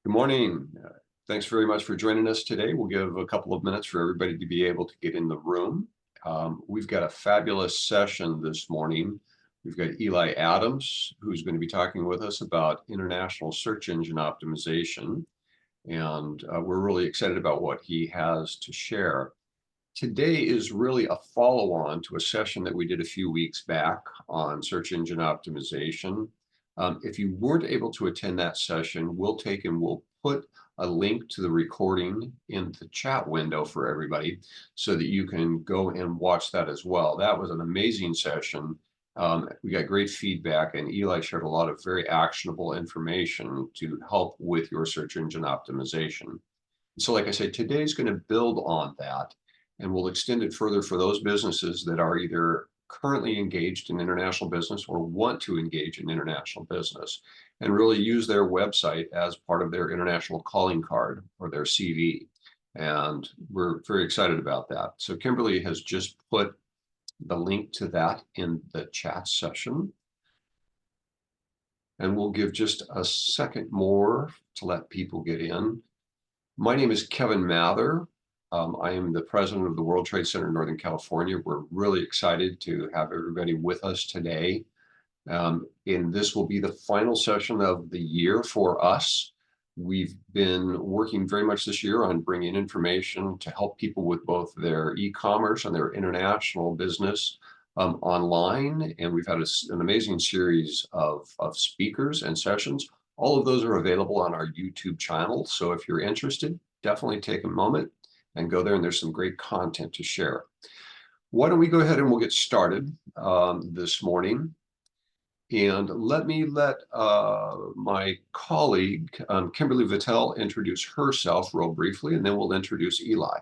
Good morning. Thanks very much for joining us today. We'll give a couple of minutes for everybody to be able to get in the room. We've got a fabulous session this morning. We've got Eli Adams, who's going to be talking with us about international search engine optimization. And we're really excited about what he has to share. Today is really a follow-on to a session that we did a few weeks back on search engine optimization. If you weren't able to attend that session, we'll put a link to the recording in the chat window for everybody so that you can go and watch that as well. That was an amazing session. We got great feedback, and Eli shared a lot of very actionable information to help with your search engine optimization. So like I said, today's going to build on that, and we'll extend it further for those businesses that are either currently engaged in international business or want to engage in international business and really use their website as part of their international calling card or their CV. And we're very excited about that. So Kimberly has just put the link to that in the chat session. And we'll give just a second more to let people get in. My name is Kevin Mather. I am the president of the World Trade Center in Northern California. We're really excited to have everybody with us today. And this will be the final session of the year for us. We've been working very much this year on bringing information to help people with both their e-commerce and their international business online. And we've had an amazing series of speakers and sessions. All of those are available on our YouTube channel. So if you're interested, definitely take a moment and go there, and there's some great content to share. Why don't we go ahead and we'll get started this morning. And let my colleague, Kimberly Vittel, introduce herself real briefly, and then we'll introduce Eli.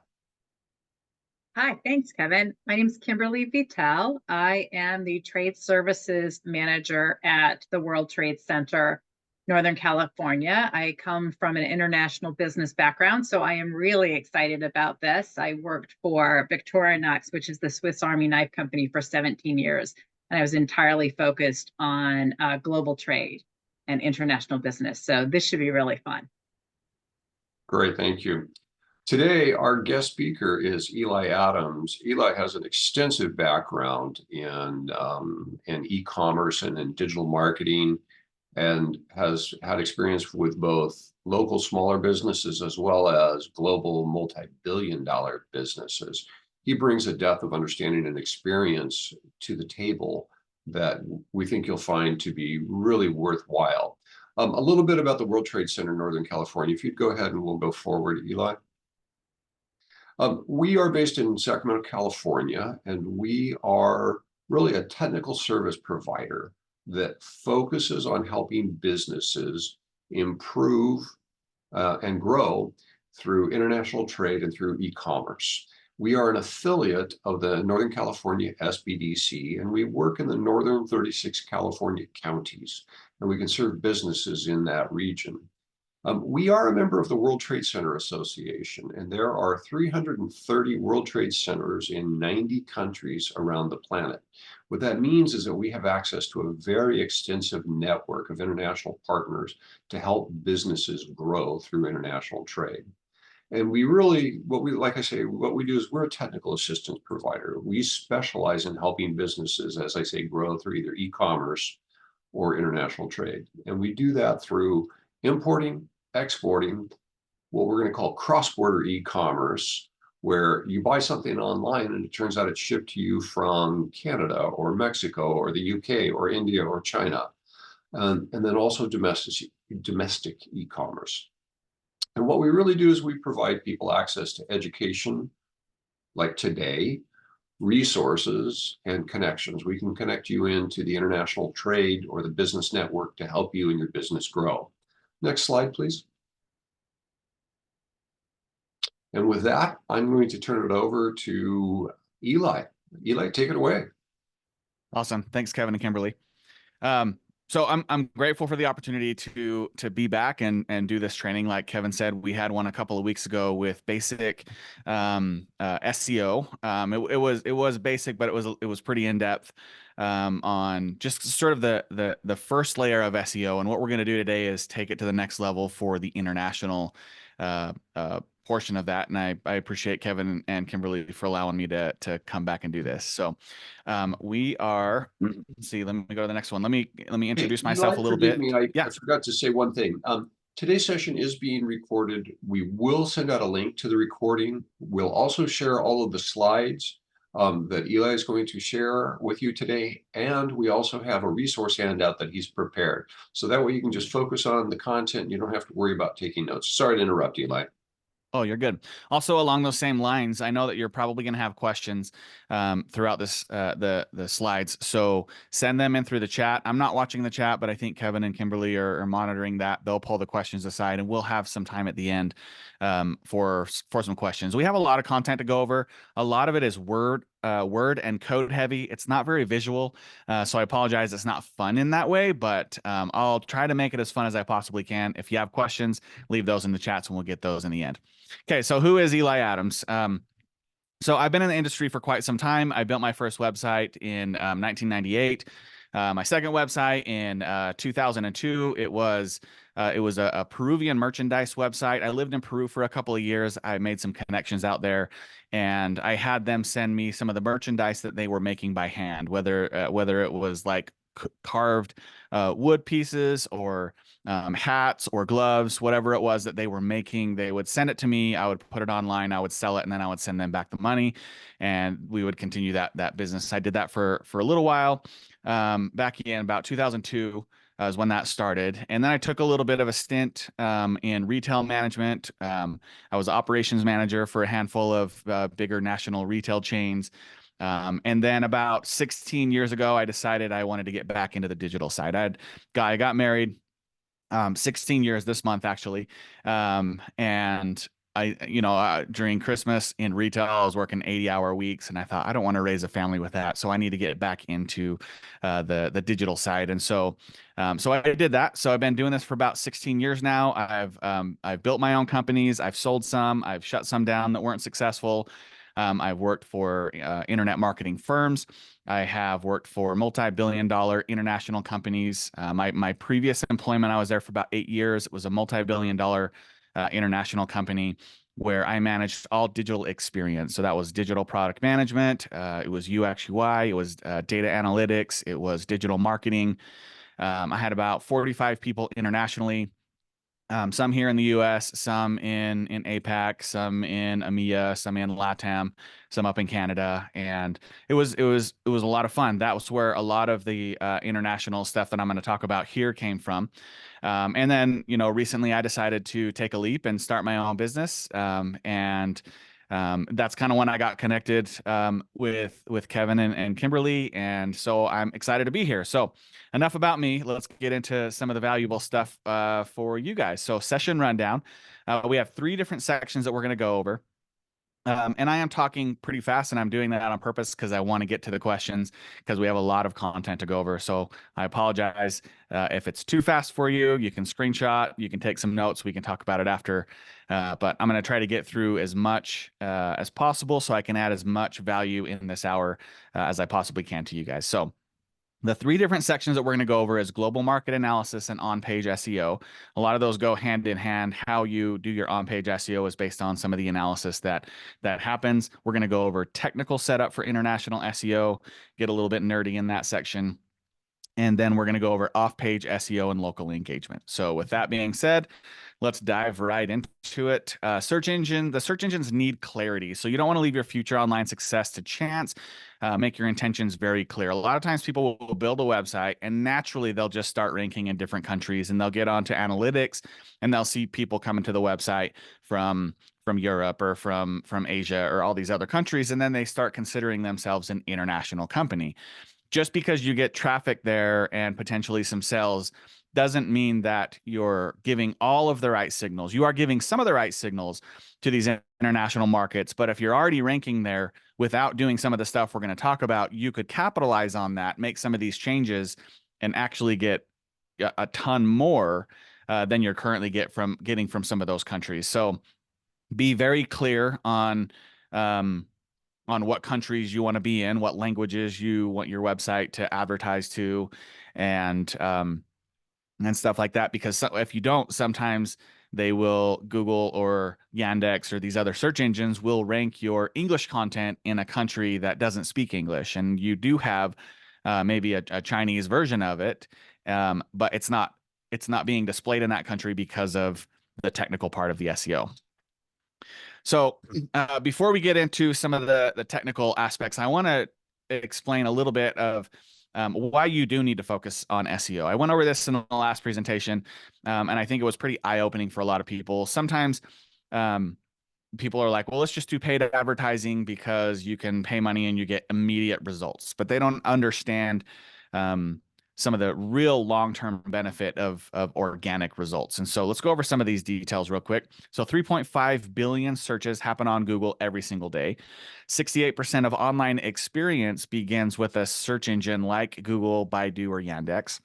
Hi, thanks, Kevin. My name is Kimberly Vittel. I am the Trade Services Manager at the World Trade Center, Northern California. I come from an international business background, so I am really excited about this. I worked for Victorinox, which is the Swiss Army knife company, for 17 years, and I was entirely focused on global trade and international business. So this should be really fun. Great, thank you. Today, our guest speaker is Eli Adams. Eli has an extensive background in e-commerce and in digital marketing, and has had experience with both local smaller businesses as well as global multi-billion-dollar businesses. He brings a depth of understanding and experience to the table that we think you'll find to be really worthwhile. A little bit about the World Trade Center in Northern California. If you'd go ahead and we'll go forward, Eli. We are based in Sacramento, California, and we are really a technical service provider that focuses on helping businesses improve and grow through international trade and through e-commerce. We are an affiliate of the Northern California SBDC, and we work in the northern 36 California counties, and we can serve businesses in that region. We are a member of the World Trade Center Association, and there are 330 World Trade Centers in 90 countries around the planet. What that means is that we have access to a very extensive network of international partners to help businesses grow through international trade. And what we do is we're a technical assistance provider. We specialize in helping businesses, as I say, grow through either e-commerce or international trade. And we do that through importing, exporting, what we're going to call cross-border e-commerce, where you buy something online and it turns out it's shipped to you from Canada or Mexico or the UK or India or China, and then also domestic e-commerce. And what we really do is we provide people access to education, like today, resources, and connections. We can connect you into the international trade or the business network to help you and your business grow. Next slide, please. And with that, I'm going to turn it over to Eli. Eli, take it away. Awesome. Thanks, Kevin and Kimberly. So I'm grateful for the opportunity to be back and do this training. Like Kevin said, we had one a couple of weeks ago with basic SEO. It was basic, but it was pretty in depth. on just sort of the first layer of SEO. And what we're going to do today is take it to the next level for the international portion of that. And I appreciate Kevin and Kimberly for allowing me to come back and do this. So we are, let's see, let me go to the next one. Let me introduce myself a little forgive bit. me, I forgot to say one thing. Today's session is being recorded. We will send out a link to the recording. We'll also share all of the slides that Eli is going to share with you today. And we also have a resource handout that he's prepared. So that way you can just focus on the content. You don't have to worry about taking notes. Sorry to interrupt, Eli. Oh, you're good. Also, along those same lines, I know that you're probably going to have questions throughout this the slides. So send them in through the chat. I'm not watching the chat, but I think Kevin and Kimberly are monitoring that. They'll pull the questions aside, and we'll have some time at the end for some questions. We have a lot of content to go over. A lot of it is word and code heavy. It's not very visual, so I apologize. It's not fun in that way, but I'll try to make it as fun as I possibly can. If you have questions, leave those in the chats, and we'll get those in the end. Okay, so who is Eli Adams? So I've been in the industry for quite some time. I built my first website in 1998. My second website in 2002. It was a Peruvian merchandise website. I lived in Peru for a couple of years. I made some connections out there, and I had them send me some of the merchandise that they were making by hand, whether it was like carved wood pieces or hats or gloves, whatever it was that they were making. They would send it to me. I would put it online. I would sell it, and then I would send them back the money, and we would continue that business. I did that for a little while. Back in about 2002 is when that started, and then I took a little bit of a stint in retail management. I was operations manager for a handful of bigger national retail chains. And then about 16 years ago, I decided I wanted to get back into the digital side. I got married 16 years this month, actually. And during Christmas in retail, I was working 80-hour weeks, and I thought, I don't want to raise a family with that. So I need to get back into the digital side. And so I did that. So I've been doing this for about 16 years now. I've built my own companies. I've sold some. I've shut some down that weren't successful. I've worked for internet marketing firms. I have worked for multi-billion-dollar international companies. My previous employment, I was there for about 8 years. It was a multi-billion-dollar international company where I managed all digital experience. So that was digital product management. It was UX UI. It was data analytics. It was digital marketing. I had about 45 people internationally. Some here in the US, some in APAC, some in EMEA, some in LATAM, some up in Canada, and it was a lot of fun. That was where a lot of the international stuff that I'm going to talk about here came from. And then recently I decided to take a leap and start my own business, and that's kind of when I got connected with Kevin and Kimberly, and so I'm excited to be here. So enough about me. Let's get into some of the valuable stuff for you guys. So session rundown. We have 3 different sections that we're going to go over. And I am talking pretty fast, and I'm doing that on purpose because I want to get to the questions because we have a lot of content to go over. So I apologize if it's too fast for you. You can screenshot, you can take some notes. We can talk about it after. But I'm going to try to get through as much as possible so I can add as much value in this hour as I possibly can to you guys. So the 3 different sections that we're going to go over is global market analysis and on-page SEO. A lot of those go hand in hand. How you do your on-page SEO is based on some of the analysis that happens. We're going to go over technical setup for international SEO, get a little bit nerdy in that section. And then we're going to go over off-page SEO and local engagement. So with that being said, let's dive right into it. The search engines need clarity. So you don't want to leave your future online success to chance. Make your intentions very clear. A lot of times people will build a website and naturally they'll just start ranking in different countries, and they'll get onto analytics and they'll see people coming to the website from Europe or from Asia or all these other countries. And then they start considering themselves an international company. Just because you get traffic there and potentially some sales doesn't mean that you're giving all of the right signals. You are giving some of the right signals to these international markets, but if you're already ranking there without doing some of the stuff we're going to talk about, you could capitalize on that, make some of these changes, and actually get a ton more than you're currently getting from some of those countries. So be very clear on what countries you want to be in, what languages you want your website to advertise to, and stuff like that. Because if you don't, sometimes they will, Google or Yandex or these other search engines will rank your English content in a country that doesn't speak English, and you do have maybe a Chinese version of it, but it's not being displayed in that country because of the technical part of the SEO. So before we get into some of the technical aspects, I want to explain a little bit of why you do need to focus on SEO. I went over this in the last presentation, and I think it was pretty eye-opening for a lot of people. Sometimes people are like, well, let's just do paid advertising because you can pay money and you get immediate results, but they don't understand some of the real long-term benefit of organic results. And so let's go over some of these details real quick. So 3.5 billion searches happen on Google every single day. 68% of online experience begins with a search engine like Google, Baidu, or Yandex.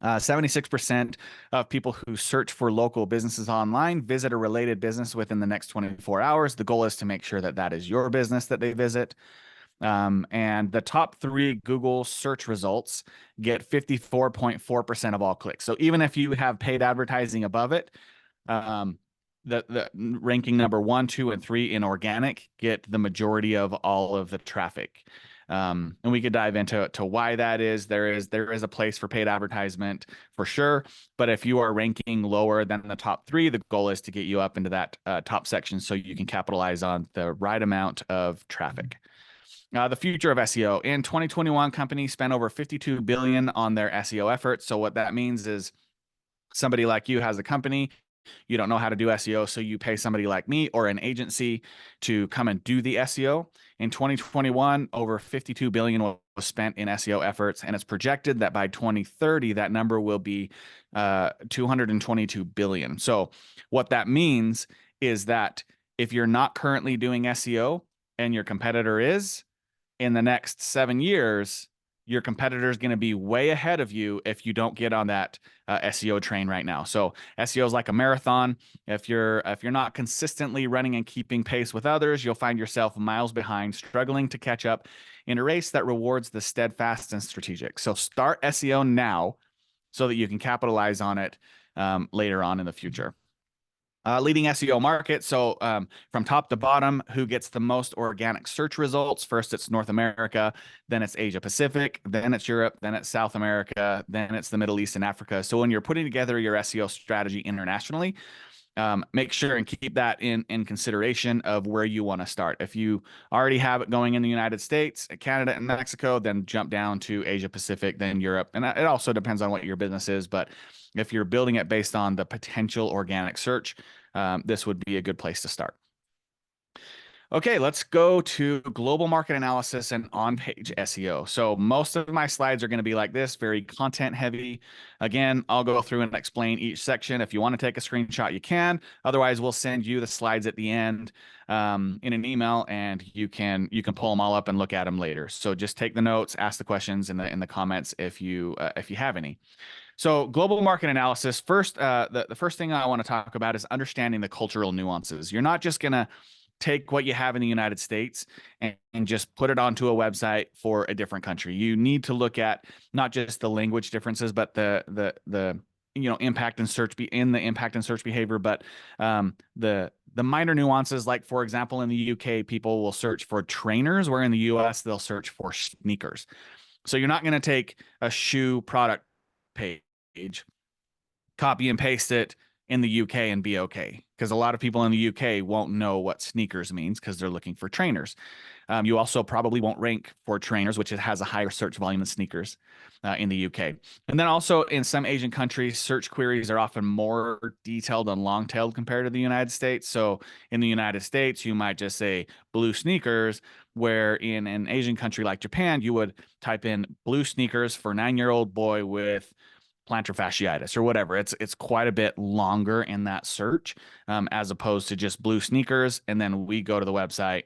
76% of people who search for local businesses online visit a related business within the next 24 hours. The goal is to make sure that that is your business that they visit. And the top 3 Google search results get 54.4% of all clicks. So even if you have paid advertising above it, the ranking number 1, 2, and 3 in organic get the majority of all of the traffic. And we could dive into why that is. There is a place for paid advertisement for sure, but if you are ranking lower than the top 3, the goal is to get you up into that top section so you can capitalize on the right amount of traffic. The future of SEO. In 2021, companies spent over $52 billion on their SEO efforts. So what that means is somebody like you has a company, you don't know how to do SEO, so you pay somebody like me or an agency to come and do the SEO. In 2021, over $52 billion was spent in SEO efforts, and it's projected that by 2030, that number will be $222 billion. So what that means is that if you're not currently doing SEO and your competitor is, in the next 7 years, your competitor is going to be way ahead of you if you don't get on that SEO train right now. So SEO is like a marathon. If you're not consistently running and keeping pace with others, you'll find yourself miles behind, struggling to catch up in a race that rewards the steadfast and strategic. So start SEO now so that you can capitalize on it later on in the future. Leading SEO market. So from top to bottom, who gets the most organic search results? First, it's North America, then it's Asia Pacific, then it's Europe, then it's South America, then it's the Middle East and Africa. So when you're putting together your SEO strategy internationally, make sure and keep that in consideration of where you want to start. If you already have it going in the United States, Canada, and Mexico, then jump down to Asia Pacific, then Europe. And it also depends on what your business is. But if you're building it based on the potential organic search, this would be a good place to start. Okay, let's go to global market analysis and on-page SEO. So most of my slides are going to be like this, very content heavy. Again, I'll go through and explain each section. If you want to take a screenshot, you can. Otherwise, we'll send you the slides at the end in an email, and you can pull them all up and look at them later. So just take the notes, ask the questions in the comments if you have any. So global market analysis, first, the first thing I want to talk about is understanding the cultural nuances. You're not just going to take what you have in the United States and just put it onto a website for a different country. You need to look at not just the language differences, but the impact and search behavior, but the minor nuances. Like, for example, in the UK, people will search for trainers, where in the US they'll search for sneakers. So you're not going to take a shoe product page, copy and paste it in the UK and be okay, because a lot of people in the UK won't know what sneakers means because they're looking for trainers. You also probably won't rank for trainers, which has a higher search volume than sneakers in the UK. And then also in some Asian countries, search queries are often more detailed and long-tailed compared to the United States. So in the United States, you might just say blue sneakers, where in an Asian country like Japan, you would type in blue sneakers for 9-year-old boy with plantar fasciitis or whatever. It's quite a bit longer in that search as opposed to just blue sneakers. And then we go to the website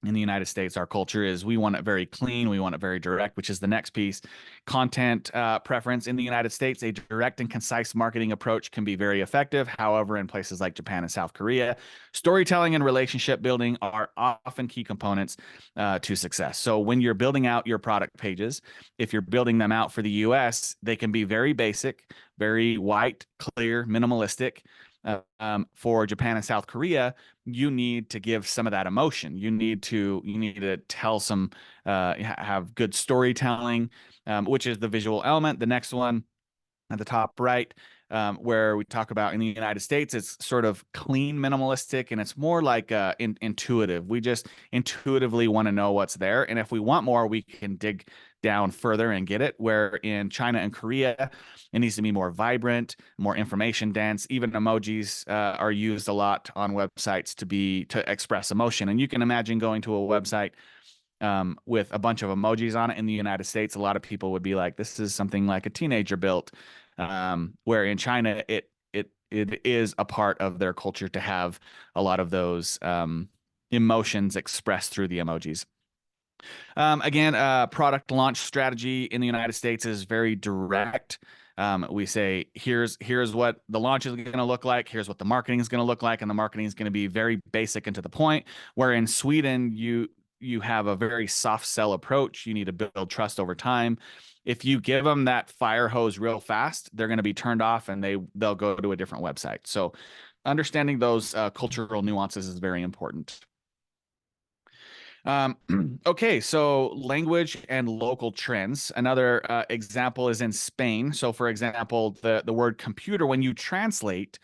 in the United States, our culture is we want it very clean. We want it very direct, which is the next piece. Content preference in the United States, a direct and concise marketing approach can be very effective. However, in places like Japan and South Korea, storytelling and relationship building are often key components to success. So when you're building out your product pages, if you're building them out for the US, they can be very basic, very white, clear, minimalistic. For Japan and South Korea, you need to give some of that emotion. You need to tell some, have good storytelling, which is the visual element. The next one at the top right, where we talk about in the United States, it's sort of clean, minimalistic, and it's more like intuitive. We just intuitively want to know what's there. And if we want more, we can dig down further and get it. Where in China and Korea, it needs to be more vibrant, more information dense. Even emojis are used a lot on websites to express emotion. And you can imagine going to a website with a bunch of emojis on it in the United States. A lot of people would be like, this is something like a teenager built. Where in China, it is a part of their culture to have a lot of those emotions expressed through the emojis. Again, product launch strategy in the United States is very direct. We say, here's what the launch is going to look like. Here's what the marketing is going to look like. And the marketing is going to be very basic and to the point. Where in Sweden, you have a very soft sell approach. You need to build trust over time. If you give them that fire hose real fast, they're going to be turned off and they'll go to a different website. So understanding those cultural nuances is very important. Okay, so language and local trends. Another example is in Spain. So for example, the word computer, when you translate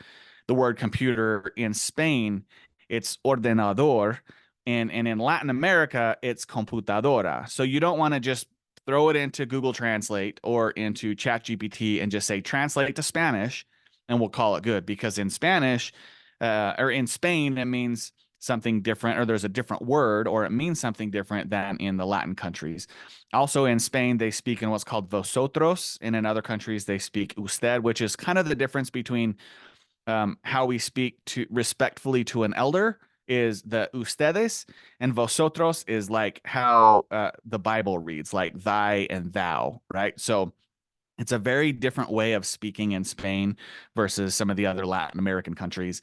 the word computer in Spain, it's ordenador. And in Latin America, it's computadora. So you don't want to just throw it into Google Translate or into ChatGPT and just say, translate to Spanish, and we'll call it good. Because in Spanish or in Spain, it means something different, or there's a different word, or it means something different than in the Latin countries. Also in Spain, they speak in what's called vosotros, and in other countries, they speak usted, which is kind of the difference between how we speak to respectfully to an elder is the ustedes, and vosotros is like how the Bible reads, like thy and thou, right? So it's a very different way of speaking in Spain versus some of the other Latin American countries.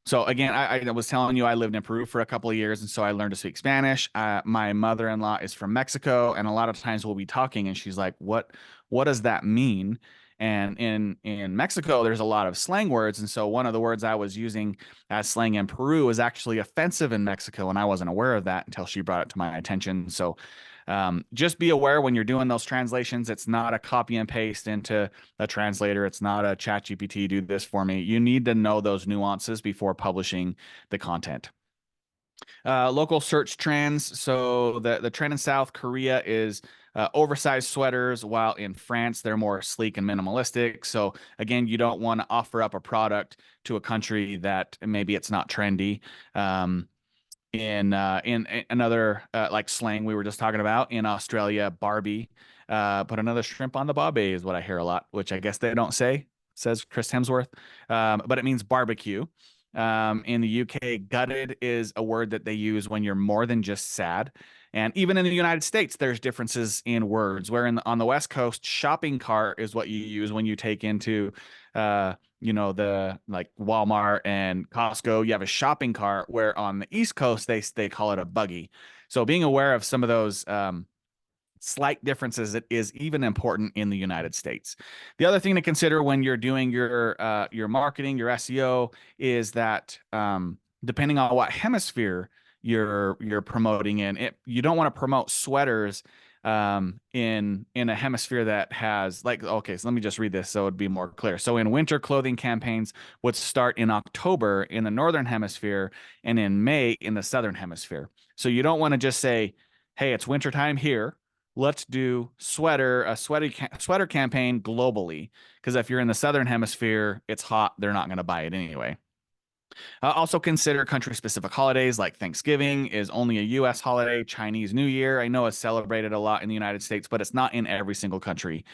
So again, I was telling you I lived in Peru for a couple of years, and so I learned to speak Spanish. My mother-in-law is from Mexico, and a lot of times we'll be talking, and she's like, "What does that mean?" And in Mexico, there's a lot of slang words, and so one of the words I was using as slang in Peru is actually offensive in Mexico, and I wasn't aware of that until she brought it to my attention. So just be aware when you're doing those translations, it's not a copy and paste into a translator. It's not a chat GPT, do this for me. You need to know those nuances before publishing the content. Local search trends. So the trend in South Korea is oversized sweaters, while in France, they're more sleek and minimalistic. So again, you don't want to offer up a product to a country that maybe it's not trendy. In another like slang we were just talking about in Australia, Barbie, put another shrimp on the barbie is what I hear a lot, which I guess they don't say, says Chris Hemsworth, but it means barbecue. In the UK, gutted is a word that they use when you're more than just sad. And even in the United States, there's differences in words. Where on the West Coast, shopping cart is what you use when you take into the like Walmart and Costco, you have a shopping cart, where on the East Coast, they call it a buggy. So being aware of some of those slight differences, it is even important in the United States. The other thing to consider when you're doing your marketing, your SEO, is that depending on what hemisphere you're promoting in, you don't want to promote sweaters in a hemisphere that has, like, okay, so let me just read this so it'd be more clear. So in winter, clothing campaigns would start in October in the northern hemisphere and in May in the southern hemisphere. So you don't want to just say, hey, it's wintertime here, let's do a sweater campaign globally, because if you're in the southern hemisphere, it's hot, they're not going to buy it anyway. Also consider country-specific holidays, like Thanksgiving is only a U.S. holiday. Chinese New Year, I know, is celebrated a lot in the United States, but it's not in every single country.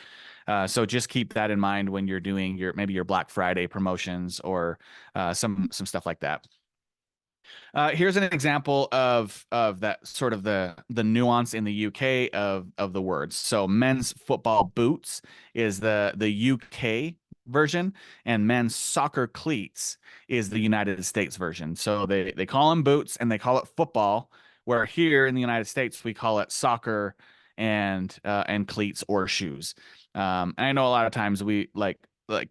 So just keep that in mind when you're doing maybe your Black Friday promotions or some stuff like that. Here's an example of that sort of the nuance in the UK of the words. So men's football boots is the UK version, and men's soccer cleats is the United States version. So they call them boots and they call it football, where here in the United States we call it soccer and cleats or shoes. And I know a lot of times we like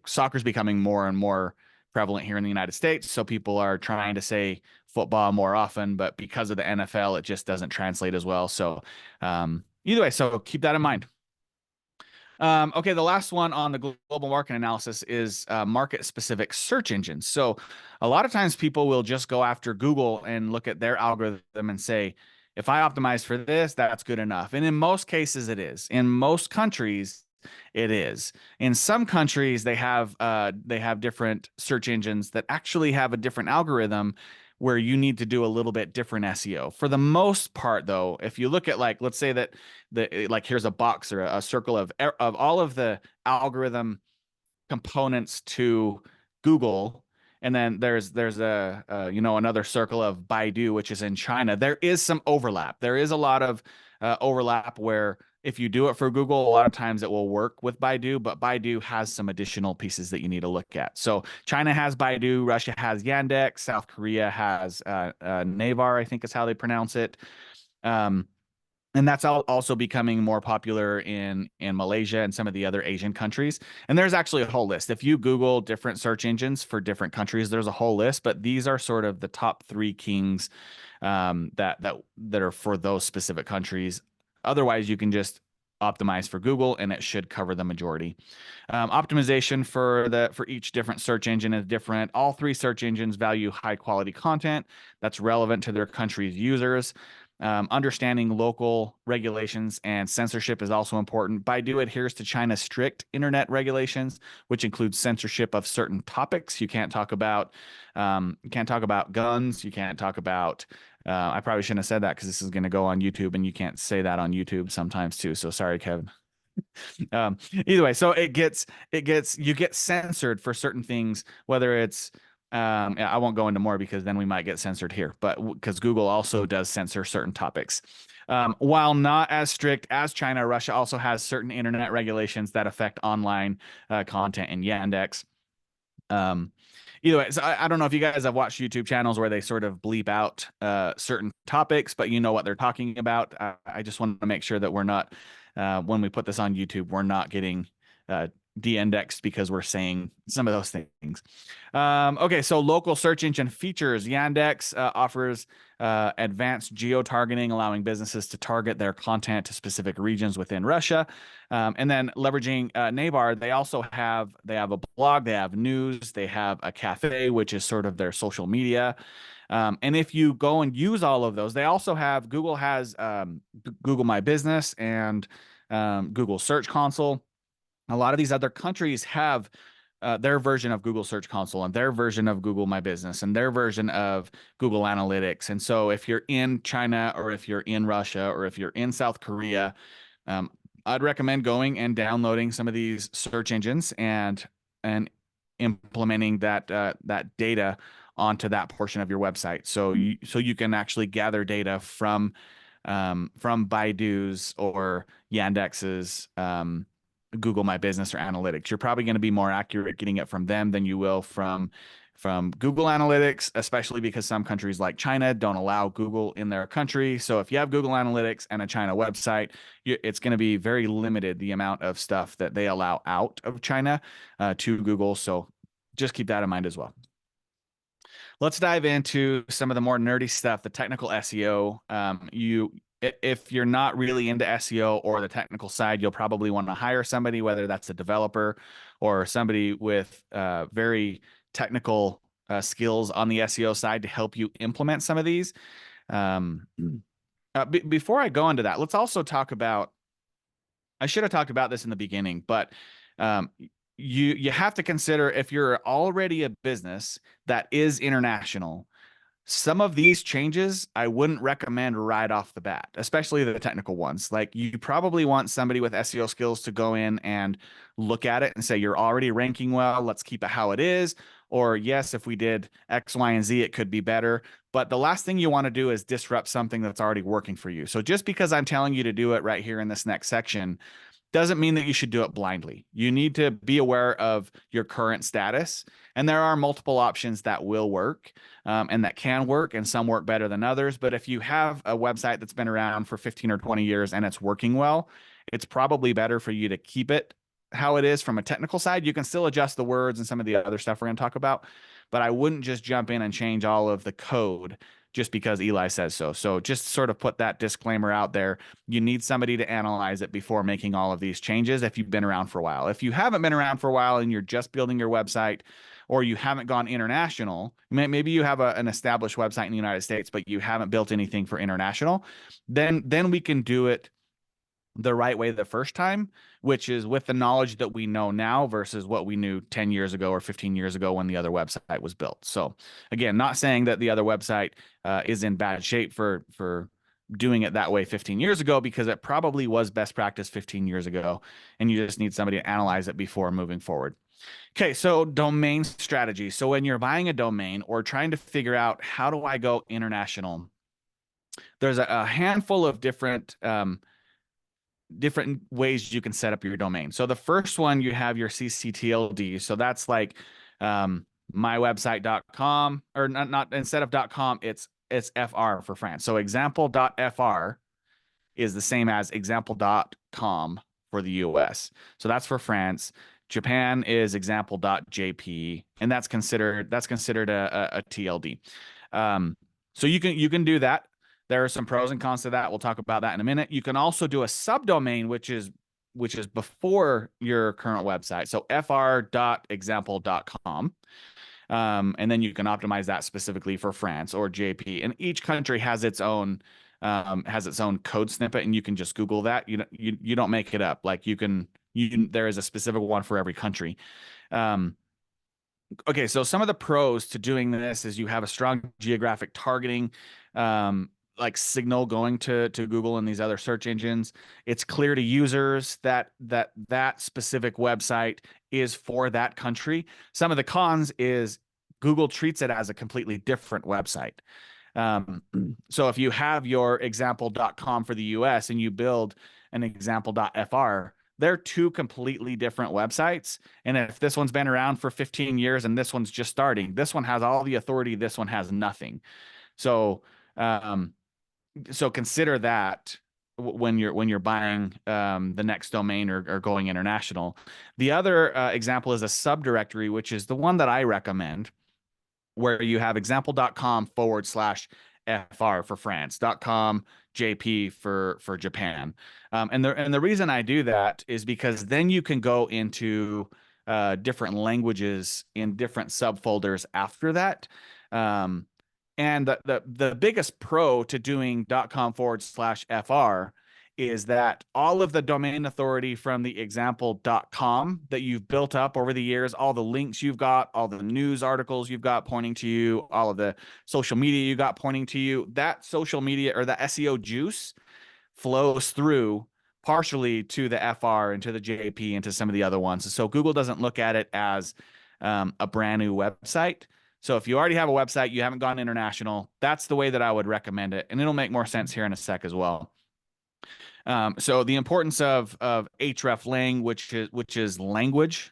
soccer's becoming more and more prevalent here in the United States, so people are trying to say football more often, but because of the NFL, it just doesn't translate as well. So either way, so keep that in mind. Okay, the last one on the global market analysis is market-specific search engines. So a lot of times people will just go after Google and look at their algorithm and say, if I optimize for this, that's good enough. And in most cases, it is. In most countries, it is. In some countries, they have different search engines that actually have a different algorithm where you need to do a little bit different SEO. For the most part, though, if you look at like, let's say that here's a box or a circle of all of the algorithm components to Google, and then there's a another circle of Baidu, which is in China. There is some overlap. There is a lot of overlap where if you do it for Google, a lot of times it will work with Baidu, but Baidu has some additional pieces that you need to look at. So China has Baidu, Russia has Yandex, South Korea has Naver, I think is how they pronounce it. And that's also becoming more popular in Malaysia and some of the other Asian countries. And there's actually a whole list. If you Google different search engines for different countries, there's a whole list. But these are sort of the top three kings that are for those specific countries. Otherwise, you can just optimize for Google, and it should cover the majority. Optimization for each different search engine is different. All three search engines value high quality content that's relevant to their country's users. Understanding local regulations and censorship is also important. Baidu adheres to China's strict internet regulations, which includes censorship of certain topics. You can't talk about guns. You can't talk about. I probably shouldn't have said that because this is going to go on YouTube, and you can't say that on YouTube sometimes too. So sorry, Kevin. Either way, so you get censored for certain things, whether it's I won't go into more because then we might get censored here, but because Google also does censor certain topics. While not as strict as China, Russia also has certain internet regulations that affect online content in Yandex. Either way, so I don't know if you guys have watched YouTube channels where they sort of bleep out certain topics, but you know what they're talking about. I just want to make sure that we're not, when we put this on YouTube, we're not getting de-indexed because we're saying some of those things. Okay, so local search engine features. Yandex offers advanced geo-targeting, allowing businesses to target their content to specific regions within Russia. And then leveraging Naver, they have a blog, they have news, they have a cafe, which is sort of their social media. And if you go and use all of those, they also have, Google has Google My Business and Google Search Console. A lot of these other countries have their version of Google Search Console and their version of Google My Business and their version of Google Analytics. And so if you're in China or if you're in Russia or if you're in South Korea, I'd recommend going and downloading some of these search engines and implementing that data onto that portion of your website. So you can actually gather data from Baidu's or Yandex's Google My Business or Analytics. You're probably going to be more accurate getting it from them than you will from Google Analytics, especially because some countries like China don't allow Google in their country. So if you have Google Analytics and a China website, it's going to be very limited the amount of stuff that they allow out of China to Google. So just keep that in mind as well. Let's dive into some of the more nerdy stuff, the technical SEO. If you're not really into SEO or the technical side, you'll probably want to hire somebody, whether that's a developer or somebody with very technical skills on the SEO side to help you implement some of these. Before I go into that, let's also talk about, I should have talked about this in the beginning, but you have to consider if you're already a business that is international, some of these changes I wouldn't recommend right off the bat, especially the technical ones. Like you probably want somebody with SEO skills to go in and look at it and say, you're already ranking well, let's keep it how it is. or yes, if we did X, Y, and Z, it could be better. But the last thing you want to do is disrupt something that's already working for you. So just because I'm telling you to do it right here in this next section doesn't mean that you should do it blindly. You need to be aware of your current status. And there are multiple options that will work and that can work, and some work better than others. But if you have a website that's been around for 15 or 20 years and it's working well, it's probably better for you to keep it how it is from a technical side. You can still adjust the words and some of the other stuff we're going to talk about, but I wouldn't just jump in and change all of the code just because Eli says so. So just sort of put that disclaimer out there. You need somebody to analyze it before making all of these changes if you've been around for a while. If you haven't been around for a while and you're just building your website, or you haven't gone international, maybe you have an established website in the United States, but you haven't built anything for international, then we can do it the right way the first time, which is with the knowledge that we know now versus what we knew 10 years ago or 15 years ago when the other website was built. So again, not saying that the other website is in bad shape for doing it that way 15 years ago, because it probably was best practice 15 years ago, and you just need somebody to analyze it before moving forward. Okay, so domain strategy. So when you're buying a domain or trying to figure out how do I go international, there's a handful of different ways you can set up your domain. So the first one, you have your ccTLD. So that's like mywebsite.com, or not instead of .com, it's FR for France. So example.fr is the same as example.com for the US. So that's for France. Japan is example.jp, and that's considered a TLD. So you can do that. There are some pros and cons to that. We'll talk about that in a minute. You can also do a subdomain, which is before your current website. So fr.example.com. And then you can optimize that specifically for France or JP. And each country has its own code snippet, and you can just Google that. You don't make it up. Like there is a specific one for every country. Okay, so some of the pros to doing this is you have a strong geographic targeting, like signal going to Google and these other search engines. It's clear to users that specific website is for that country. Some of the cons is Google treats it as a completely different website. So if you have your example.com for the US and you build an example.fr, they're two completely different websites. And if this one's been around for 15 years and this one's just starting, this one has all the authority, this one has nothing. So consider that when you're buying the next domain or going international. The other example is a subdirectory, which is the one that I recommend, where you have example.com/FR for France, .com JP for Japan. And the reason I do that is because then you can go into different languages in different subfolders after that. And the biggest pro to doing .com/FR is that all of the domain authority from the example.com that you've built up over the years, all the links you've got, all the news articles you've got pointing to you, all of the social media you got pointing to you, that social media or the SEO juice flows through partially to the FR and to the JP and to some of the other ones. So Google doesn't look at it as a brand new website. So if you already have a website, you haven't gone international, that's the way that I would recommend it. And it'll make more sense here in a sec as well. So the importance of hreflang, which is language,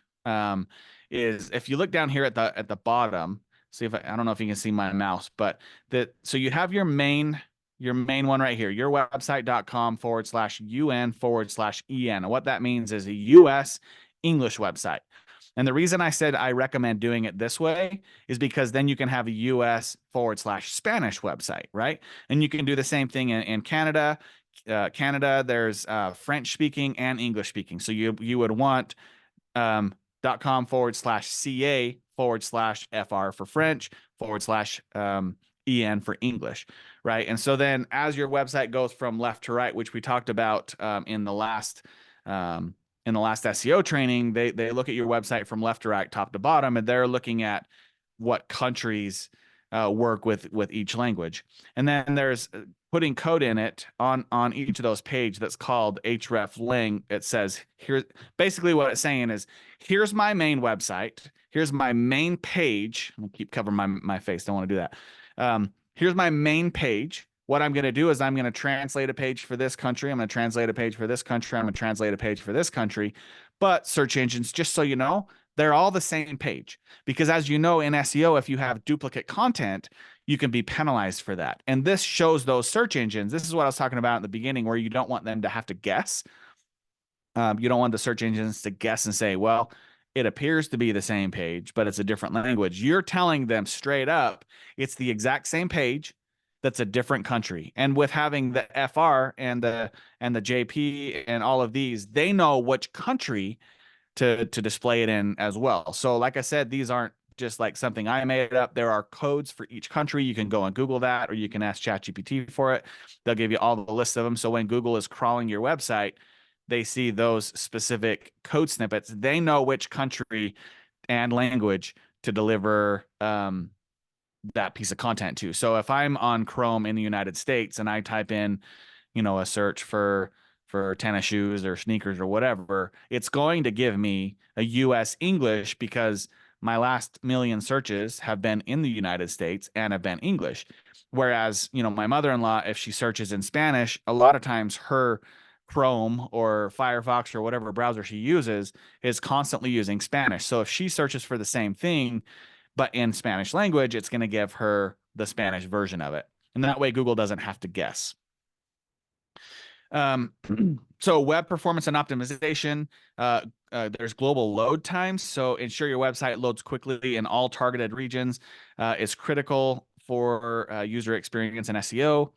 is if you look down here at the bottom, see if I don't know if you can see my mouse, but so you have your main one right here, your website.com/UN/EN. And what that means is a US English website. And the reason I said I recommend doing it this way is because then you can have a US/Spanish website, right? And you can do the same thing in Canada. Canada, there's French speaking and English speaking. So you would want .com/CA/FR for French /EN for English, right? And so then as your website goes from left to right, which we talked about in the last SEO training, they look at your website from left to right, top to bottom, and they're looking at what countries work with each language. And then there's putting code in it on each of those page that's called hreflang. It says here, basically what it's saying is, here's my main website. Here's my main page. I'm gonna keep covering my face. Don't want to do that. Here's my main page. What I'm going to do is I'm going to translate a page for this country. I'm going to translate a page for this country. I'm going to translate a page for this country. But search engines, just so you know, they're all the same page. Because as you know, in SEO, if you have duplicate content, you can be penalized for that. And this shows those search engines. This is what I was talking about in the beginning, where you don't want them to have to guess. You don't want the search engines to guess and say, well, it appears to be the same page, but it's a different language. You're telling them straight up, it's the exact same page that's a different country. And with having the FR and the JP and all of these, they know which country to display it in as well. So like I said, these aren't just like something I made up. There are codes for each country. You can go and Google that, or you can ask ChatGPT for it. They'll give you all the list of them. So when Google is crawling your website, they see those specific code snippets. They know which country and language to deliver that piece of content to. So if I'm on Chrome in the United States and I type in, a search for tennis shoes or sneakers or whatever, it's going to give me a US English, because my last million searches have been in the United States and have been English. Whereas, my mother-in-law, if she searches in Spanish, a lot of times her Chrome or Firefox or whatever browser she uses is constantly using Spanish. So if she searches for the same thing, but in Spanish language, it's going to give her the Spanish version of it. And that way Google doesn't have to guess. So web performance and optimization, there's global load times. So ensure your website loads quickly in all targeted regions is critical for user experience and SEO.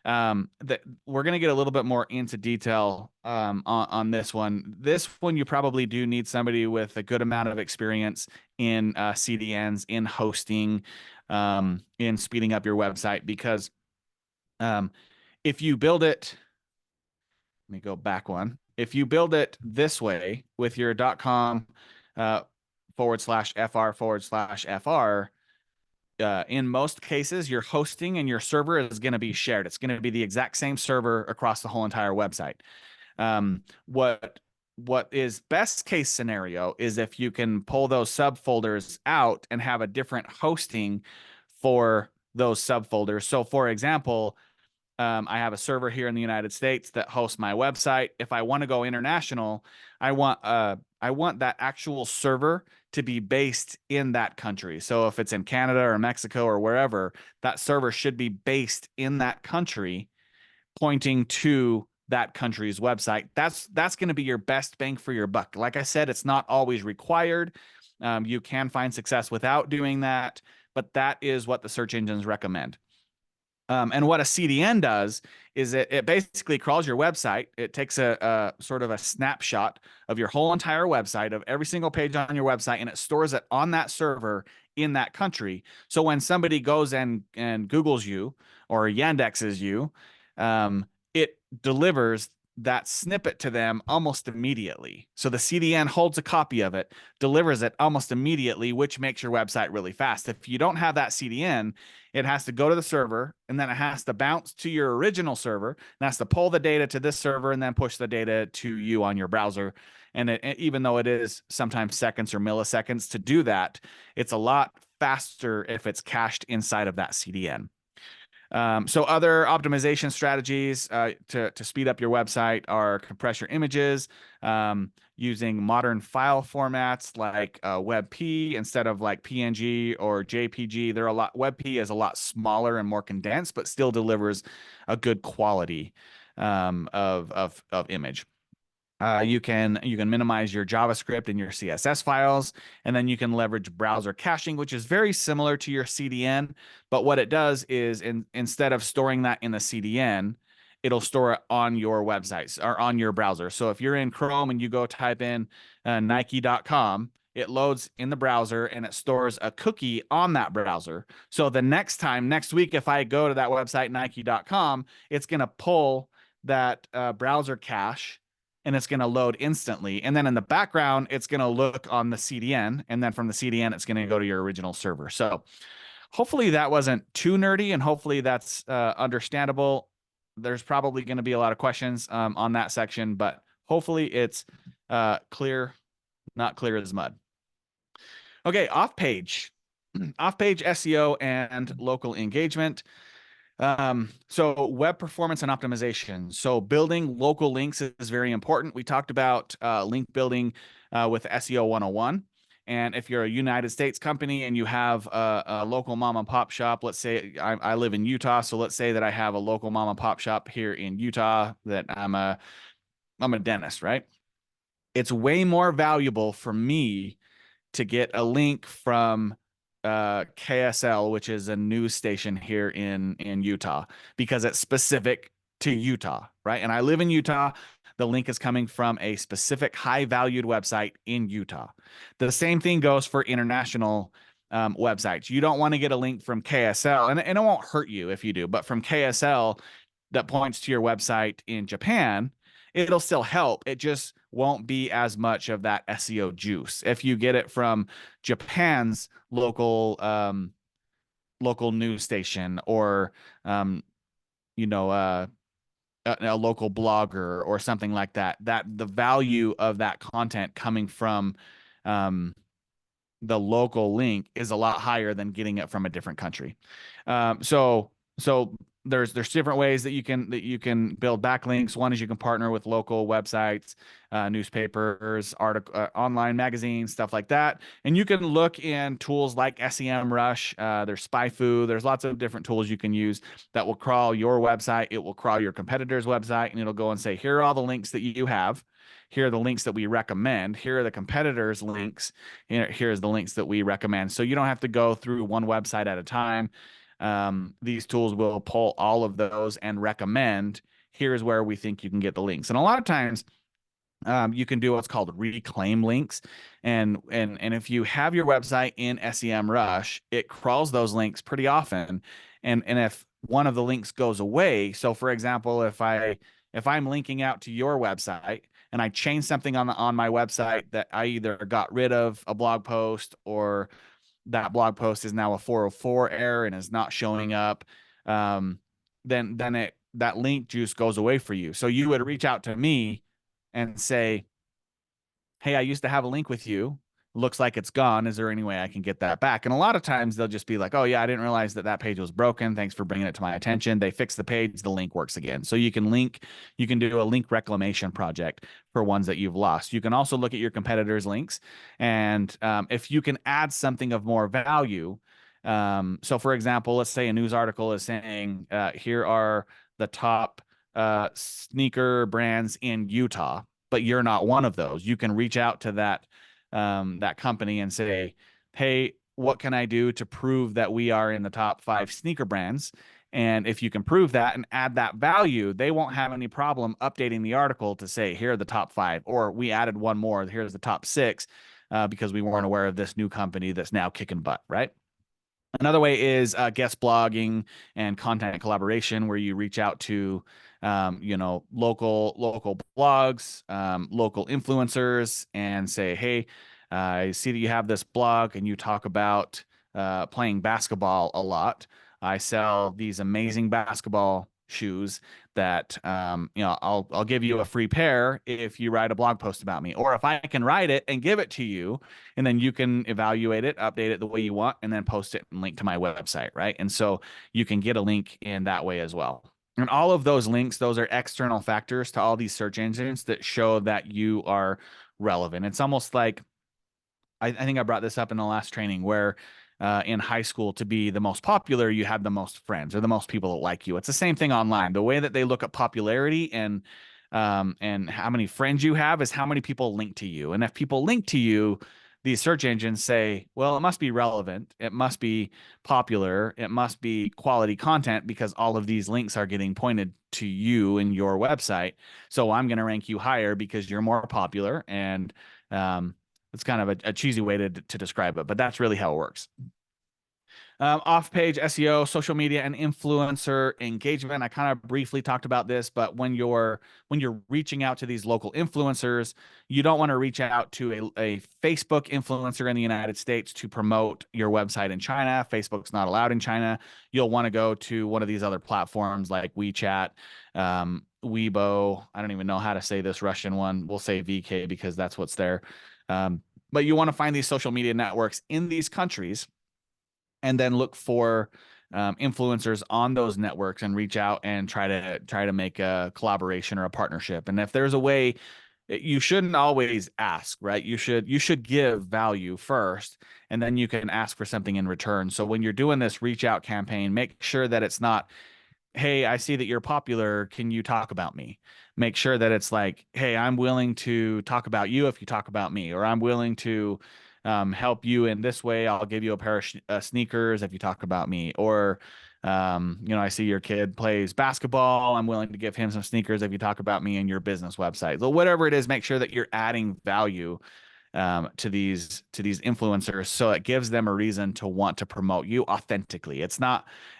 That we're going to get a little bit more into detail on this one. This one, you probably do need somebody with a good amount of experience in CDNs, in hosting, in speeding up your website, because if you build it, let me go back one. If you build it this way with your .com /FR/FR, in most cases, your hosting and your server is going to be shared. It's going to be the exact same server across the whole entire website. What is best case scenario is if you can pull those subfolders out and have a different hosting for those subfolders. So for example, I have a server here in the United States that hosts my website. If I want to go international, I want that actual server to be based in that country. So if it's in Canada or Mexico or wherever, that server should be based in that country, pointing to that country's website. That's going to be your best bang for your buck. Like I said, it's not always required. You can find success without doing that, but that is what the search engines recommend. And what a CDN does is it basically crawls your website. It takes a sort of a snapshot of your whole entire website, of every single page on your website, and it stores it on that server in that country. So when somebody goes and Googles you or Yandexes you, it delivers that snippet to them almost immediately. So the CDN holds a copy of it, delivers it almost immediately, which makes your website really fast. If you don't have that CDN, it has to go to the server, and then it has to bounce to your original server, and has to pull the data to this server and then push the data to you on your browser. And even though it is sometimes seconds or milliseconds to do that, it's a lot faster if it's cached inside of that CDN. So other optimization strategies to speed up your website are compress your images, using modern file formats like WebP instead of like PNG or JPG. WebP is a lot smaller and more condensed, but still delivers a good quality of image. You can minimize your JavaScript and your CSS files, and then you can leverage browser caching, which is very similar to your CDN. But what it does is instead of storing that in the CDN, it'll store it on your websites or on your browser. So if you're in Chrome and you go type in Nike.com, it loads in the browser and it stores a cookie on that browser. So the next week, if I go to that website, Nike.com, it's going to pull that browser cache, and it's going to load instantly. And then in the background, it's going to look on the CDN. And then from the CDN, it's going to go to your original server. So hopefully that wasn't too nerdy, and hopefully that's understandable. There's probably going to be a lot of questions on that section, but hopefully it's clear, not clear as mud. Okay, off-page SEO and local engagement. So web performance and optimization. So building local links is very important. We talked about link building with SEO 101. And if you're a United States company and you have a local mom and pop shop, let's say I live in Utah. So let's say that I have a local mom and pop shop here in Utah, that I'm a dentist, right? It's way more valuable for me to get a link from KSL, which is a news station here in Utah, because it's specific to Utah, right? And I live in Utah. The link is coming from a specific high valued website in Utah. The same thing goes for international websites. You don't want to get a link from KSL, and it won't hurt you if you do, but from KSL that points to your website in Japan, it'll still help. It just won't be as much of that SEO juice. If you get it from Japan's local local news station, or you know, a local blogger or something like that, that the value of that content coming from the local link is a lot higher than getting it from a different country. So there's different ways that you can build backlinks. One is you can partner with local websites, newspapers, online magazines, stuff like that. And you can look in tools like SEMrush. There's SpyFu. There's lots of different tools you can use that will crawl your website. It will crawl your competitor's website, and it'll go and say, here are all the links that you have. Here are the links that we recommend. Here are the competitors' links. Here's the links that we recommend. So you don't have to go through one website at a time. These tools will pull all of those and recommend, here's where we think you can get the links. And a lot of times you can do what's called reclaim links. And if you have your website in SEMrush, it crawls those links pretty often. And if one of the links goes away, so for example, if I'm linking out to your website and I change something on my website that I either got rid of a blog post, or that blog post is now a 404 error and is not showing up, then that link juice goes away for you. So you would reach out to me and say, hey, I used to have a link with you. Looks like it's gone. Is there any way I can get that back? And a lot of times they'll just be like, oh yeah, I didn't realize that page was broken. Thanks for bringing it to my attention. They fix the page, the link works again. So you can do a link reclamation project for ones that you've lost. You can also look at your competitors' links. And if you can add something of more value, so for example, let's say a news article is saying, here are the top sneaker brands in Utah, but you're not one of those. You can reach out to that company and say, hey, what can I do to prove that we are in the top 5 sneaker brands? And if you can prove that and add that value, they won't have any problem updating the article to say, here are the top 5, or we added one more, here's the top 6, because we weren't aware of this new company that's now kicking butt, right? Another way is guest blogging and content collaboration, where you reach out to local blogs, local influencers, and say, hey, I see that you have this blog and you talk about playing basketball a lot. I sell these amazing basketball shoes that I'll give you a free pair if you write a blog post about me, or if I can write it and give it to you, and then you can evaluate it, update it the way you want, and then post it and link to my website, right? And so you can get a link in that way as well. And all of those links, those are external factors to all these search engines that show that you are relevant. It's almost like, I think I brought this up in the last training, where in high school, to be the most popular, you have the most friends or the most people that like you. It's the same thing online. The way that they look at popularity and how many friends you have is how many people link to you. And if people link to you, these search engines say, well, it must be relevant. It must be popular. It must be quality content, because all of these links are getting pointed to you and your website. So I'm going to rank you higher because you're more popular. And it's kind of a cheesy way to describe it, but that's really how it works. Off-page SEO, social media, and influencer engagement. I kind of briefly talked about this, but when you're reaching out to these local influencers, you don't want to reach out to a Facebook influencer in the United States to promote your website in China. Facebook's not allowed in China. You'll want to go to one of these other platforms like WeChat, Weibo. I don't even know how to say this Russian one. We'll say VK because that's what's there. But you want to find these social media networks in these countries, and then look for influencers on those networks and reach out and try to make a collaboration or a partnership. And if there's a way, you shouldn't always ask, right? You should give value first, and then you can ask for something in return. So when you're doing this reach out campaign, make sure that it's not, hey, I see that you're popular, can you talk about me? Make sure that it's like, hey, I'm willing to talk about you if you talk about me, or I'm willing to help you in this way. I'll give you a pair of sneakers if you talk about me. Or, I see your kid plays basketball. I'm willing to give him some sneakers if you talk about me in your business website. So whatever it is, make sure that you're adding value to these influencers, so it gives them a reason to want to promote you authentically. It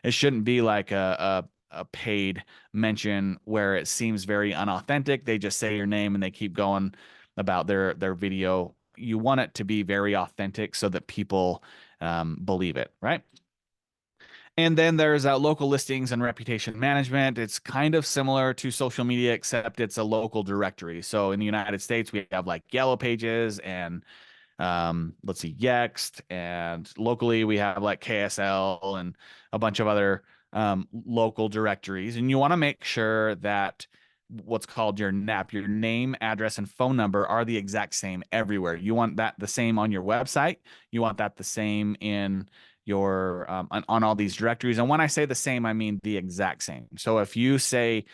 shouldn't be like a paid mention where it seems very unauthentic. They just say your name and they keep going about their video. You want it to be very authentic so that people believe it, right? And then there's local listings and reputation management. It's kind of similar to social media, except it's a local directory. So in the United States, we have like Yellow Pages and let's see, Yext, and locally we have like KSL and a bunch of other local directories. And you want to make sure that what's called your NAP, your name, address, and phone number, are the exact same everywhere. You want that the same on your website. You want that the same in your on all these directories. And when I say the same, I mean the exact same. So if you say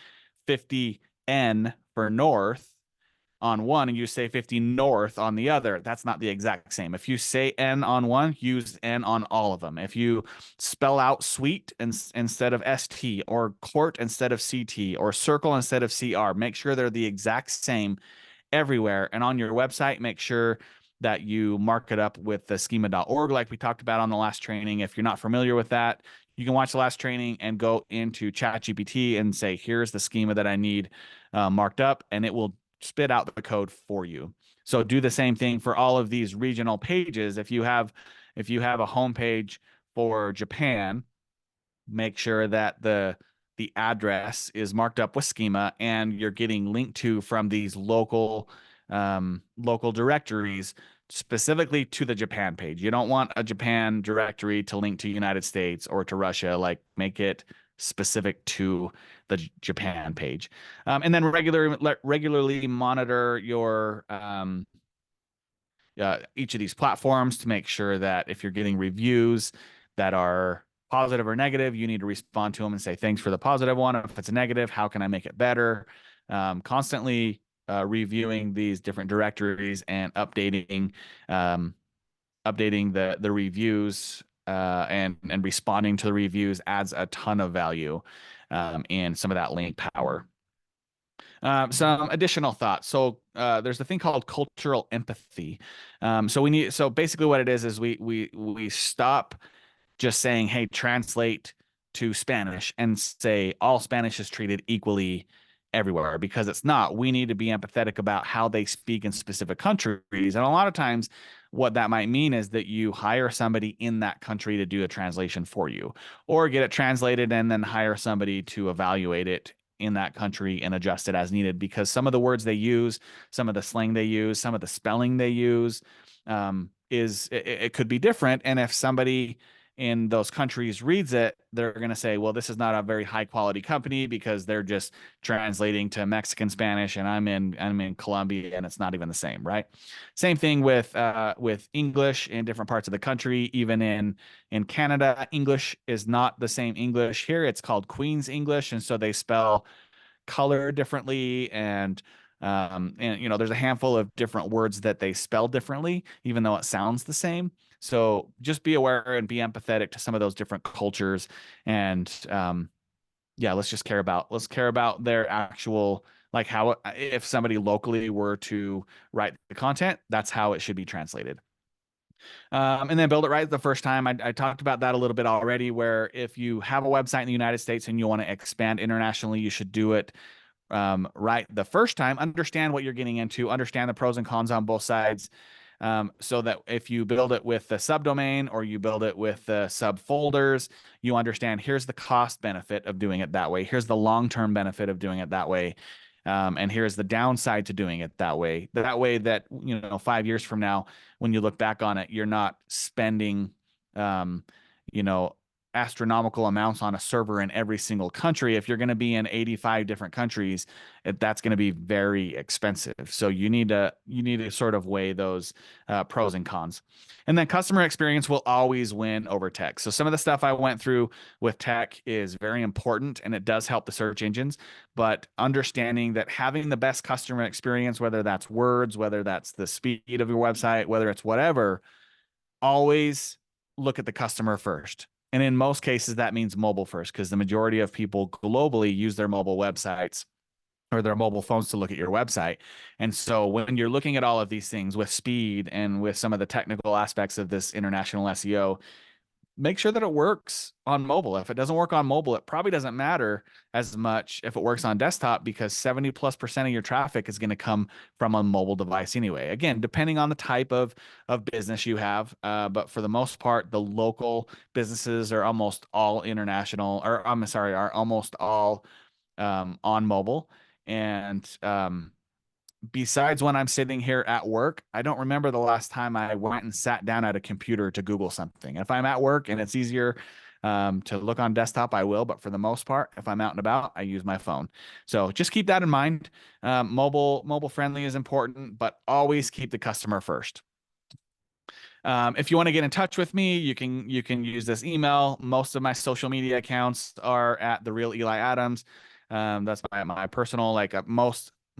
50N for North on one and you say 50 North on the other, that's not the exact same. If you say N on one, use N on all of them. If you spell out sweet instead of ST, or court instead of CT, or circle instead of CR, make sure they're the exact same everywhere. And on your website, make sure that you mark it up with the schema.org like we talked about on the last training. If you're not familiar with that, you can watch the last training and go into ChatGPT and say, here's the schema that I need marked up, and it will spit out the code for you. So do the same thing for all of these regional pages. If you have a home page for Japan, make sure that the address is marked up with schema and you're getting linked to from these local directories specifically to the Japan page. You don't want a Japan directory to link to United States or to Russia. Like, make it specific to the Japan page. And then regularly monitor your each of these platforms to make sure that if you're getting reviews that are positive or negative, you need to respond to them and say, thanks for the positive one. If it's a negative, how can I make it better? Constantly reviewing these different directories and updating the reviews and responding to the reviews adds a ton of value and some of that link power. Some additional thoughts. So there's a thing called cultural empathy. So basically what it is we stop just saying, hey, translate to Spanish, and say all Spanish is treated equally everywhere, because it's not. We need to be empathetic about how they speak in specific countries. And a lot of times what that might mean is that you hire somebody in that country to do a translation for you, or get it translated and then hire somebody to evaluate it in that country and adjust it as needed, because some of the words they use, some of the slang they use, some of the spelling they use it could be different. And if somebody in those countries reads it, they're going to say, well, this is not a very high quality company because they're just translating to Mexican Spanish, and I'm in Colombia and it's not even the same, right? Same thing with English in different parts of the country. Even in Canada, English is not the same English. Here it's called Queen's English, and so they spell color differently, and there's a handful of different words that they spell differently, even though it sounds the same. So just be aware and be empathetic to some of those different cultures. And let's care about their actual, like, how, if somebody locally were to write the content, that's how it should be translated. And then build it right the first time. I talked about that a little bit already, where if you have a website in the United States and you want to expand internationally, you should do it right the first time. Understand what you're getting into, understand the pros and cons on both sides. So that if you build it with the subdomain or you build it with the subfolders, you understand here's the cost benefit of doing it that way. Here's the long-term benefit of doing it that way. And here's the downside to doing it that way. That way that, 5 years from now, when you look back on it, you're not spending, you know, astronomical amounts on a server in every single country. If you're going to be in 85 different countries, that's going to be very expensive. So you need to sort of weigh those pros and cons. And then customer experience will always win over tech. So some of the stuff I went through with tech is very important, and it does help the search engines. But understanding that having the best customer experience, whether that's words, whether that's the speed of your website, whether it's whatever, always look at the customer first. And in most cases, that means mobile first, because the majority of people globally use their mobile websites or their mobile phones to look at your website. And so when you're looking at all of these things with speed and with some of the technical aspects of this international SEO, make sure that it works on mobile. If it doesn't work on mobile, it probably doesn't matter as much if it works on desktop, because 70+% of your traffic is going to come from a mobile device anyway. Again, depending on the type of business you have, but for the most part, the local businesses are almost all international, or I'm sorry, are almost all on mobile. And besides when I'm sitting here at work, I don't remember the last time I went and sat down at a computer to Google something. If I'm at work and it's easier to look on desktop, I will. But for the most part, if I'm out and about, I use my phone. So just keep that in mind. Mobile friendly is important, but always keep the customer first. If you want to get in touch with me, you can use this email. Most of my social media accounts are at The Real Eli Adams. That's my personal,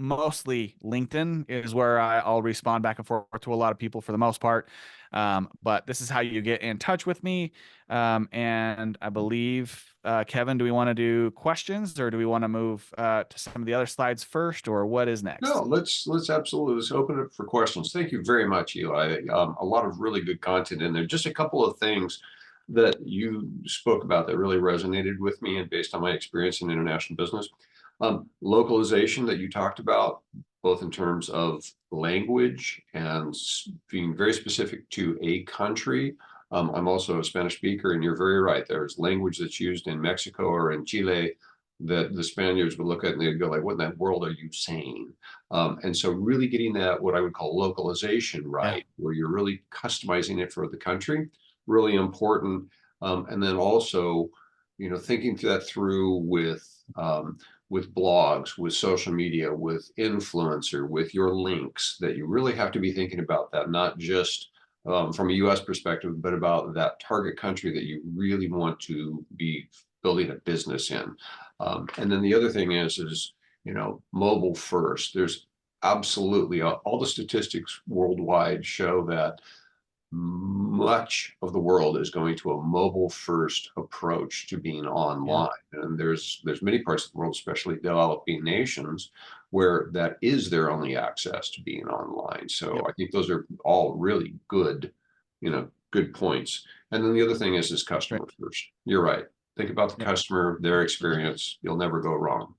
mostly LinkedIn is where I'll respond back and forth to a lot of people for the most part. But this is how you get in touch with me. And I believe, Kevin, do we want to do questions, or do we want to move to some of the other slides first, or what is next? No, let's absolutely, let's open it for questions. Thank you very much, Eli. A lot of really good content in there. Just a couple of things that you spoke about that really resonated with me, and based on my experience in international business. Localization that you talked about, both in terms of language and being very specific to a country. I'm also a Spanish speaker, and you're very right. There's language that's used in Mexico or in Chile that the Spaniards would look at and they'd go like, what in that world are you saying? And so really getting that, what I would call localization right, where you're really customizing it for the country, really important. And then also, thinking that through with blogs, with social media, with influencer, with your links, that you really have to be thinking about that, not just from a US perspective, but about that target country that you really want to be building a business in. And then the other thing is, mobile first. There's absolutely all the statistics worldwide show that much of the world is going to a mobile first approach to being online. And there's many parts of the world, especially developing nations, where that is their only access to being online. So I think those are all really good, good points. And then the other thing is customer first. You're right. Think about the customer, their experience. You'll never go wrong.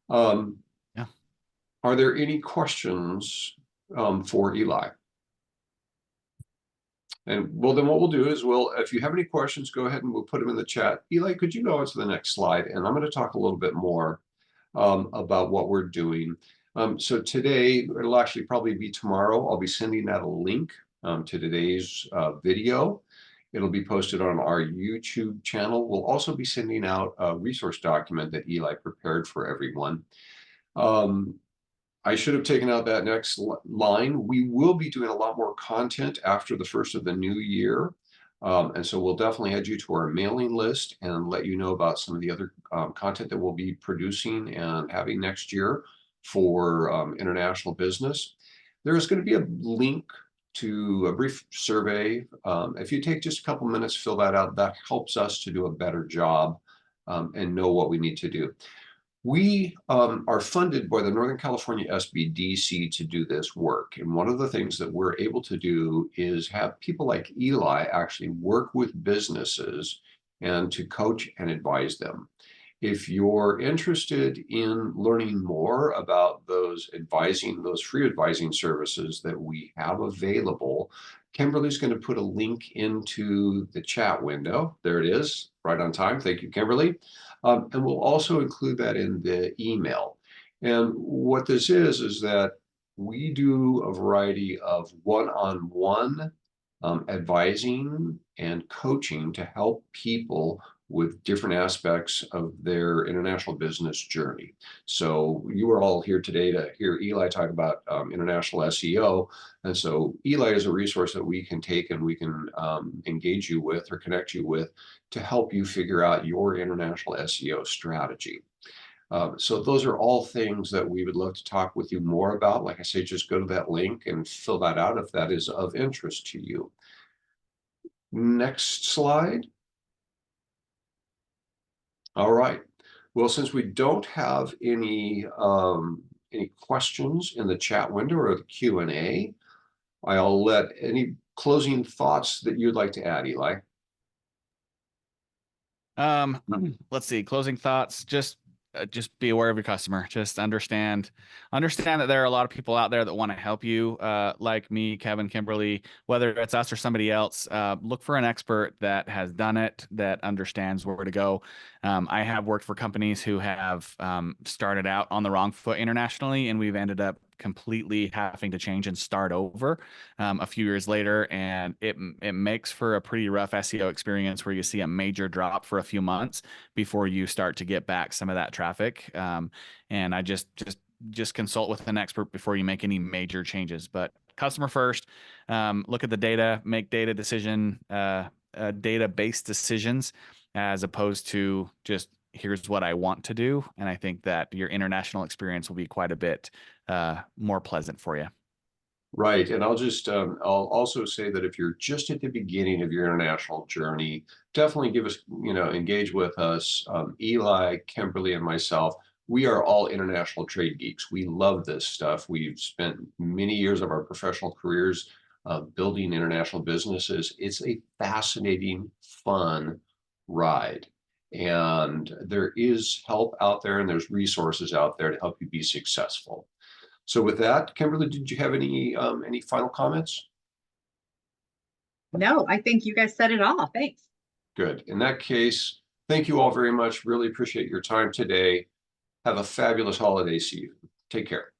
Are there any questions for Eli? And well, then what we'll do is if you have any questions, go ahead and we'll put them in the chat. Eli, could you go on to the next slide? And I'm going to talk a little bit more about what we're doing. So today, it'll actually probably be tomorrow, I'll be sending out a link to today's video. It'll be posted on our YouTube channel. We'll also be sending out a resource document that Eli prepared for everyone. I should have taken out that next line. We will be doing a lot more content after the first of the new year. And so we'll definitely add you to our mailing list and let you know about some of the other content that we'll be producing and having next year for international business. There's going to be a link to a brief survey. If you take just a couple minutes, fill that out. That helps us to do a better job and know what we need to do. We are funded by the Northern California SBDC to do this work. And one of the things that we're able to do is have people like Eli actually work with businesses and to coach and advise them. If you're interested in learning more about those free advising services that we have available, Kimberly's going to put a link into the chat window. There it is, right on time. Thank you, Kimberly. And we'll also include that in the email. And what this is that we do a variety of one-on-one advising and coaching to help people with different aspects of their international business journey. So you are all here today to hear Eli talk about international SEO. And so Eli is a resource that we can take and we can engage you with or connect you with to help you figure out your international SEO strategy. So those are all things that we would love to talk with you more about. Like I say, just go to that link and fill that out if that is of interest to you. Next slide. All right. Well, since we don't have any questions in the chat window or the Q&A, I'll let any closing thoughts that you'd like to add, Eli. Let's see. Closing thoughts. Just be aware of your customer. Just understand that there are a lot of people out there that want to help you, like me, Kevin, Kimberly, whether it's us or somebody else. Look for an expert that has done it, that understands where to go. I have worked for companies who have started out on the wrong foot internationally, and we've ended up completely having to change and start over a few years later, and it makes for a pretty rough SEO experience where you see a major drop for a few months before you start to get back some of that traffic. And I just consult with an expert before you make any major changes. But customer first, look at the data, make data-based decisions as opposed to just here's what I want to do. And I think that your international experience will be quite a bit more pleasant for you. Right. And I'll also say that if you're just at the beginning of your international journey, definitely engage with us. Eli, Kimberly, and myself, we are all international trade geeks. We love this stuff. We've spent many years of our professional careers building international businesses. It's a fascinating, fun ride. And there is help out there and there's resources out there to help you be successful. So with that, Kimberly, did you have any final comments? No, I think you guys said it all. Thanks. Good. In that case, thank you all very much. Really appreciate your time today. Have a fabulous holiday season. Take care.